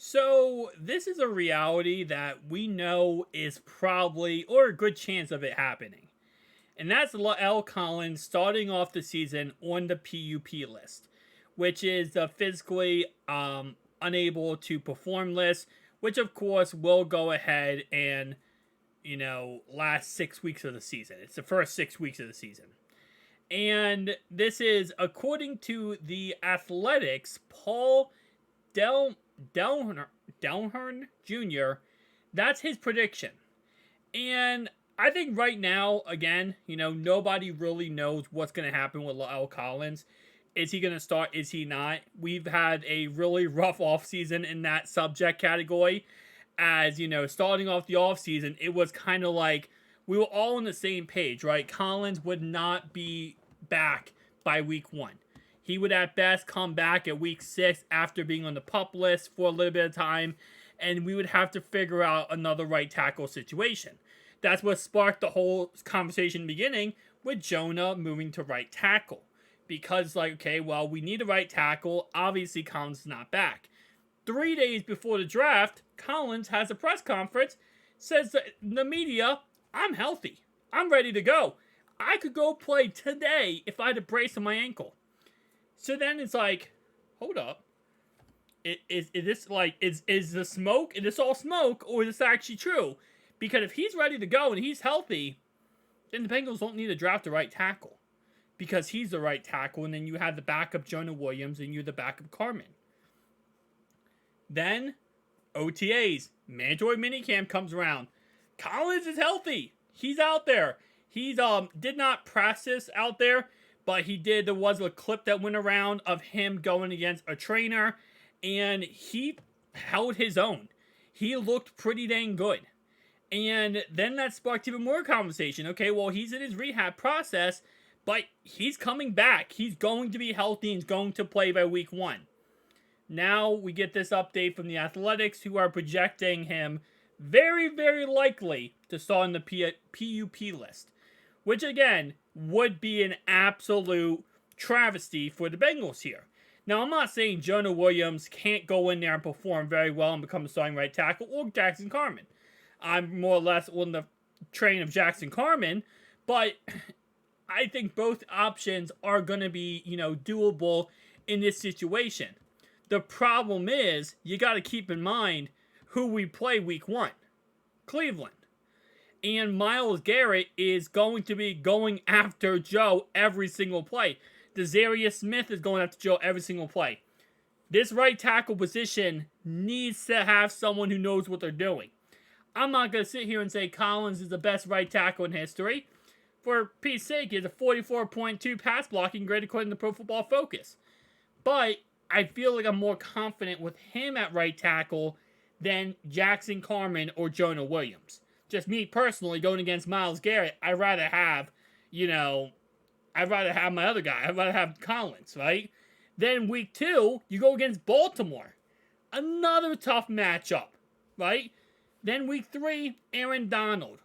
So, this is a reality that we know is probably, or a good chance of it happening. And that's L. Collins starting off the season on the PUP list, which is the physically unable to perform list, which of course will go ahead and, last 6 weeks of the season. It's the first 6 weeks of the season. And this is according to the Athletics, Paul Del Delhern Jr. That's his prediction. And I think right now, again, nobody really knows what's going to happen with La'el Collins. Is he going to start? Is he not? We've had a really rough offseason in that subject category. As, starting off the offseason, it was kind of like we were all on the same page, right? Collins would not be back by week 1. He would at best come back at week 6 after being on the PUP list for a little bit of time, and we would have to figure out another right tackle situation. That's what sparked the whole conversation beginning with Jonah moving to right tackle. Because, okay, well, we need a right tackle. Obviously, Collins is not back. 3 days before the draft, Collins has a press conference, says to the media, I'm healthy. I'm ready to go. I could go play today if I had a brace on my ankle. So then it's like, hold up. Is the smoke? Is this all smoke, or is this actually true? Because if he's ready to go and he's healthy, then the Bengals don't need to draft a right tackle. Because he's the right tackle, and then you have the backup Jonah Williams, and you're the backup Carmen. Then, OTAs, mandatory minicamp comes around. Collins is healthy. He's out there. He's did not practice out there, but he did. There was a clip that went around of him going against a trainer, and he held his own. He looked pretty dang good. And then that sparked even more conversation. Okay, well, he's in his rehab process, but he's coming back. He's going to be healthy and he's going to play by week 1. Now we get this update from the Athletics, who are projecting him very, very likely to start on the PUP list, which again would be an absolute travesty for the Bengals here. Now, I'm not saying Jonah Williams can't go in there and perform very well and become a starting right tackle, or Jackson Carman. I'm more or less on the train of Jackson Carman, but I think both options are going to be, doable in this situation. The problem is, you got to keep in mind who we play week 1. Cleveland. And Myles Garrett is going to be going after Joe every single play. Desarius Smith is going after Joe every single play. This right tackle position needs to have someone who knows what they're doing. I'm not going to sit here and say Collins is the best right tackle in history. For Pete's sake, he has a 44.2 pass blocking grade according to Pro Football Focus. But I feel like I'm more confident with him at right tackle than Jackson Carman or Jonah Williams. Just me personally going against Myles Garrett, I'd rather have my other guy. I'd rather have Collins, right? Then week 2, you go against Baltimore. Another tough matchup, right? Then week 3, Aaron Donald.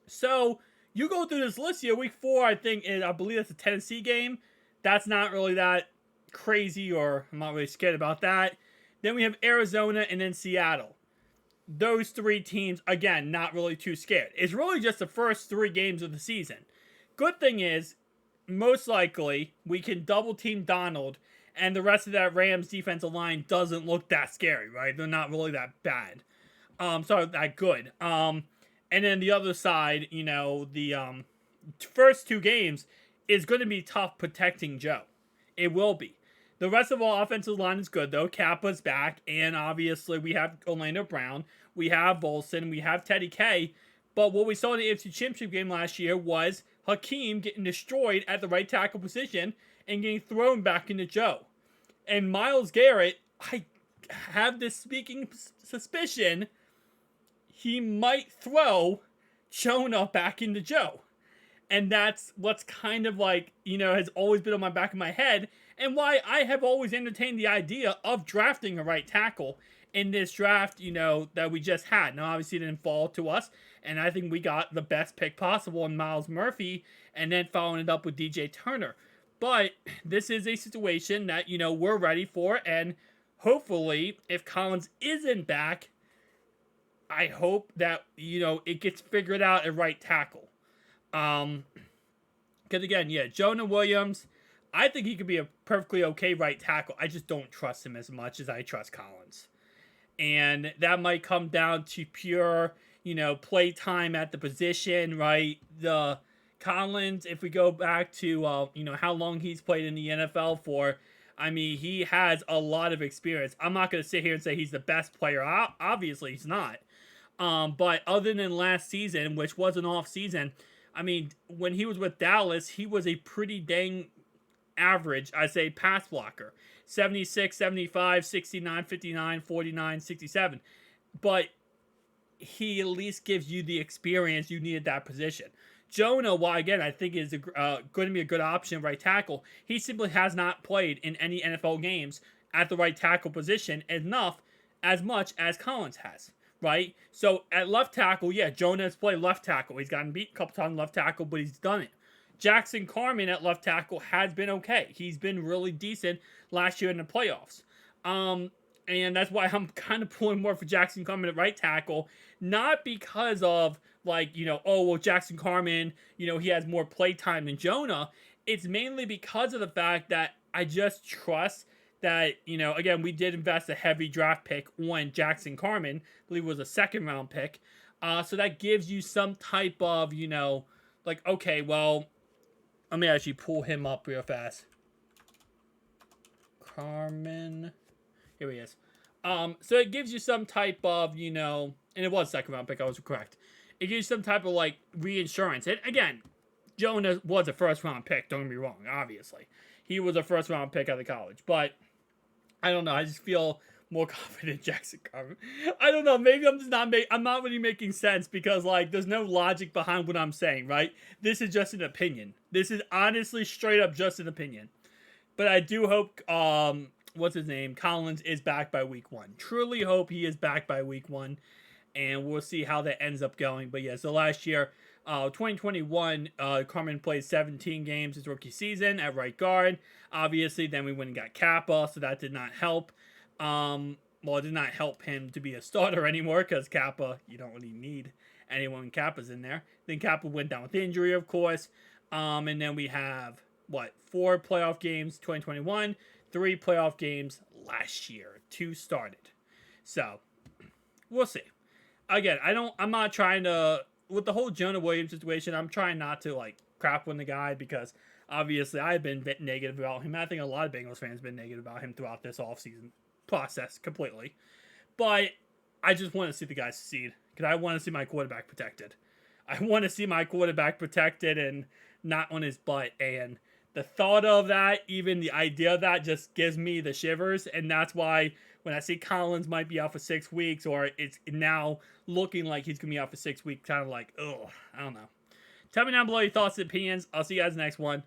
So you go through this list here. Week 4, I believe that's a Tennessee game. That's not really that crazy, or I'm not really scared about that. Then we have Arizona and then Seattle. Those 3 teams, again, not really too scared. It's really just the first 3 games of the season. Good thing is, most likely, we can double team Donald, and the rest of that Rams defensive line doesn't look that scary, right? They're not really that bad. That good. And then the other side, the first 2 games is going to be tough protecting Joe. It will be. The rest of our offensive line is good, though. Kappa's back, and obviously we have Orlando Brown, we have Volson, we have Teddy K. But what we saw in the AFC Championship game last year was Hakeem getting destroyed at the right tackle position and getting thrown back into Joe. And Myles Garrett, I have this speaking suspicion he might throw Jonah back into Joe. And that's what's kind of has always been on my back of my head, and why I have always entertained the idea of drafting a right tackle in this draft, that we just had. Now, obviously, it didn't fall to us, and I think we got the best pick possible in Myles Murphy, and then following it up with DJ Turner. But this is a situation that, we're ready for, and Hopefully, if Collins isn't back, I hope that, it gets figured out at right tackle. Because again, yeah, Jonah Williams, I think he could be a perfectly okay right tackle. I just don't trust him as much as I trust Collins. And that might come down to pure, play time at the position, right? The Collins, if we go back to, how long he's played in the NFL for, I mean, he has a lot of experience. I'm not going to sit here and say he's the best player. Obviously, he's not. But other than last season, which was an off season, I mean, when he was with Dallas, he was a pretty dang average, I say, pass blocker. 76, 75, 69, 59, 49, 67. But he at least gives you the experience you need at that position. Jonah, while again I think is going to be a good option right tackle, he simply has not played in any NFL games at the right tackle position as much as Collins has, right? So at left tackle, yeah, Jonah has played left tackle. He's gotten beat a couple times left tackle, but he's done it. Jackson Carman at left tackle has been okay. He's been really decent last year in the playoffs. And that's why I'm kind of pulling more for Jackson Carman at right tackle, not because of Jackson Carman, he has more play time than Jonah. It's mainly because of the fact that I just trust that, again, we did invest a heavy draft pick on Jackson Carman. I believe it was a second round pick. So that gives you some type of, okay, well, let me actually pull him up real fast. Carman. Here he is. So it gives you some type of, and it was second round pick, I was correct. It gives you some type of, reinsurance. And again, Jonah was a first round pick, don't get me wrong, obviously. He was a first round pick out of college. But, I don't know, I just feel more confident in Jackson Carman. I don't know, maybe I'm just I'm not really making sense because, there's no logic behind what I'm saying, right? This is just an opinion. This is honestly straight up just an opinion. But I do hope, what's his name? Collins is back by week 1. Truly hope he is back by week 1. And we'll see how that ends up going. But yeah, so last year, 2021, Carman played 17 games his rookie season at right guard. Obviously, then we went and got Kappa, so that did not help. It did not help him to be a starter anymore because Kappa, you don't really need anyone when Kappa's in there. Then Kappa went down with injury, of course. And then we have, 4 playoff games 2021, 3 playoff games last year. 2 started. So, we'll see. Again, I'm not trying to, with the whole Jonah Williams situation, I'm trying not to, crap on the guy because obviously I've been negative about him. I think a lot of Bengals fans have been negative about him throughout this offseason process completely. But I just want to see the guy succeed because I want to see my quarterback protected. I want to see my quarterback protected and not on his butt. And the thought of that, even the idea of that, just gives me the shivers. And that's why when I see Collins might be out for 6 weeks, or it's now looking like he's going to be out for 6 weeks, kind of I don't know. Tell me down below your thoughts and opinions. I'll see you guys next one.